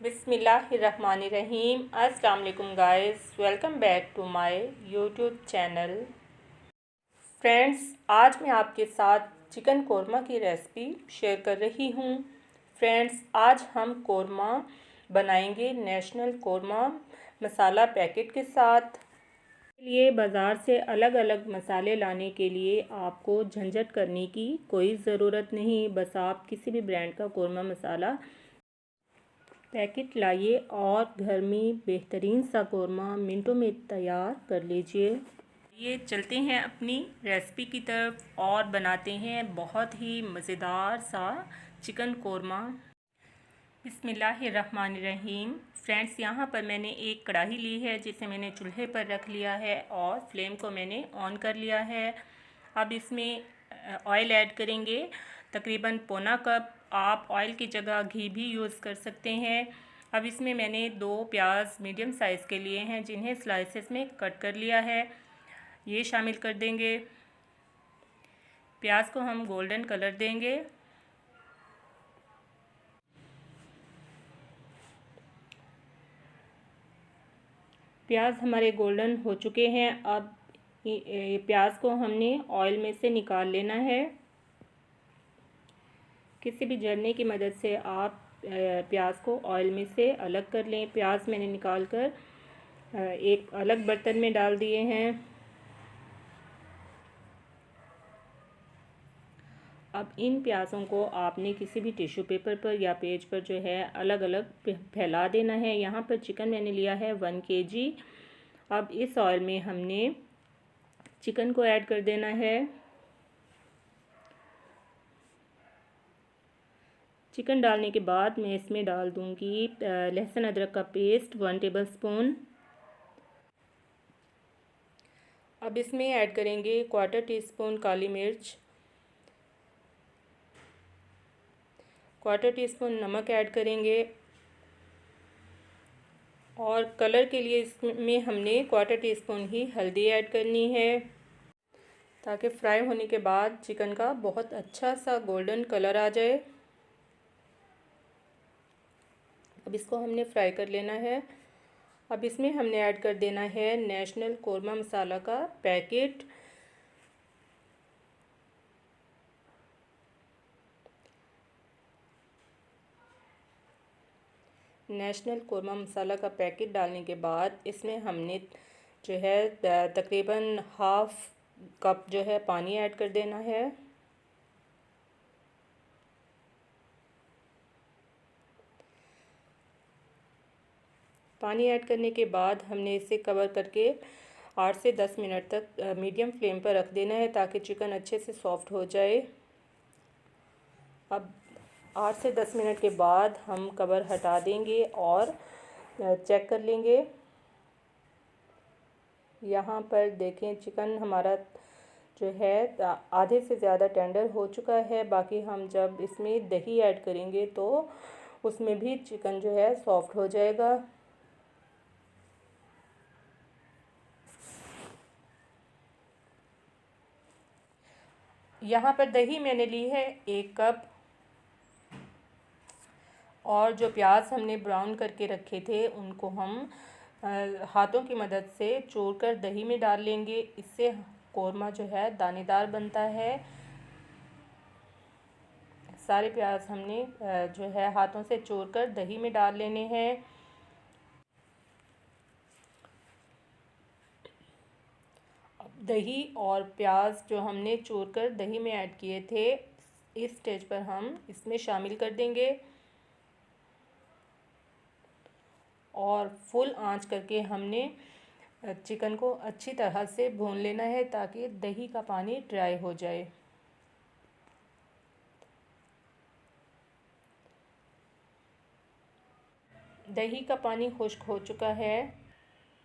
बिस्मिल्लाहिर्रहमानिर्रहीम। अस्सलाम वालेकुम guys, welcome back to my YouTube channel. Friends, आज मैं आपके साथ चिकन कोरमा की रेसिपी शेयर कर रही हूँ। फ्रेंड्स, आज हम कोरमा बनाएंगे नेशनल कोरमा मसाला पैकेट के साथ। लिए बाज़ार से अलग अलग मसाले लाने के लिए आपको झंझट करने की कोई ज़रूरत नहीं। बस आप किसी भी ब्रांड का कोरमा मसाला पैकेट लाइए और घर में बेहतरीन सा कोरमा मिनटों में तैयार कर लीजिए। ये चलते हैं अपनी रेसिपी की तरफ और बनाते हैं बहुत ही मज़ेदार सा चिकन कोरमा। बिस्मिल्लाहिर्रहमानिर्रहीम। फ्रेंड्स, यहाँ पर मैंने एक कढ़ाई ली है जिसे मैंने चूल्हे पर रख लिया है और फ्लेम को मैंने ऑन कर लिया है। अब इसमें ऑयल ऐड करेंगे, तकरीबन पौना कप। आप ऑयल की जगह घी भी यूज़ कर सकते हैं। अब इसमें मैंने 2 प्याज मीडियम साइज़ के लिए हैं जिन्हें स्लाइसेस में कट कर लिया है, ये शामिल कर देंगे। प्याज को हम गोल्डन कलर देंगे। प्याज हमारे गोल्डन हो चुके हैं। अब प्याज को हमने ऑयल में से निकाल लेना है। किसी भी झरने की मदद से आप प्याज को ऑयल में से अलग कर लें। प्याज मैंने निकाल कर एक अलग बर्तन में डाल दिए हैं। अब इन प्याज़ों को आपने किसी भी टिश्यू पेपर पर या पेज पर जो है अलग अलग फैला देना है। यहाँ पर चिकन मैंने लिया है 1 kg। अब इस ऑयल में हमने चिकन को ऐड कर देना है। चिकन डालने के बाद मैं इसमें डाल दूंगी लहसुन अदरक का पेस्ट 1 टेबलस्पून। अब इसमें ऐड करेंगे 1/4 टीस्पून काली मिर्च, 1/4 टीस्पून नमक ऐड करेंगे और कलर के लिए इसमें हमने 1/4 टीस्पून ही हल्दी ऐड करनी है ताकि फ्राई होने के बाद चिकन का बहुत अच्छा सा गोल्डन कलर आ जाए। अब इसको हमने फ्राई कर लेना है। अब इसमें हमने ऐड कर देना है नेशनल कोरमा मसाला का पैकेट। नेशनल कोरमा मसाला का पैकेट डालने के बाद इसमें हमने जो है तकरीबन हाफ़ कप जो है पानी ऐड कर देना है। पानी ऐड करने के बाद हमने इसे कवर करके 8 से 10 मिनट तक मीडियम फ्लेम पर रख देना है ताकि चिकन अच्छे से सॉफ्ट हो जाए। अब 8 से 10 मिनट के बाद हम कवर हटा देंगे और चेक कर लेंगे। यहाँ पर देखें चिकन हमारा जो है आधे से ज़्यादा टेंडर हो चुका है। बाकी हम जब इसमें दही ऐड करेंगे तो उसमें भी चिकन जो है सॉफ्ट हो जाएगा। यहाँ पर दही मैंने ली है 1 कप और जो प्याज हमने ब्राउन करके रखे थे उनको हम हाथों की मदद से चूरकर दही में डाल लेंगे। इससे कोरमा जो है दानेदार बनता है। सारे प्याज हमने जो है हाथों से चूरकर दही में डाल लेने हैं। दही और प्याज जो हमने चूरकर दही में ऐड किए थे इस स्टेज पर हम इसमें शामिल कर देंगे और फुल आंच करके हमने चिकन को अच्छी तरह से भून लेना है ताकि दही का पानी ड्राई हो जाए। दही का पानी खुश्क हो चुका है।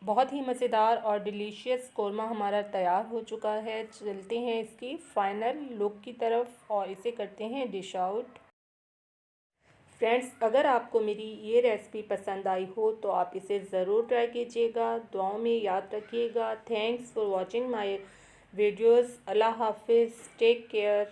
बहुत ही मज़ेदार और डिलीशियस कोरमा हमारा तैयार हो चुका है। चलते हैं इसकी फ़ाइनल लुक की तरफ और इसे करते हैं डिश आउट। फ्रेंड्स, अगर आपको मेरी ये रेसिपी पसंद आई हो तो आप इसे ज़रूर ट्राई कीजिएगा। दुआओं में याद रखिएगा। Thanks for watching my videos. Allah हाफिज़। Take care.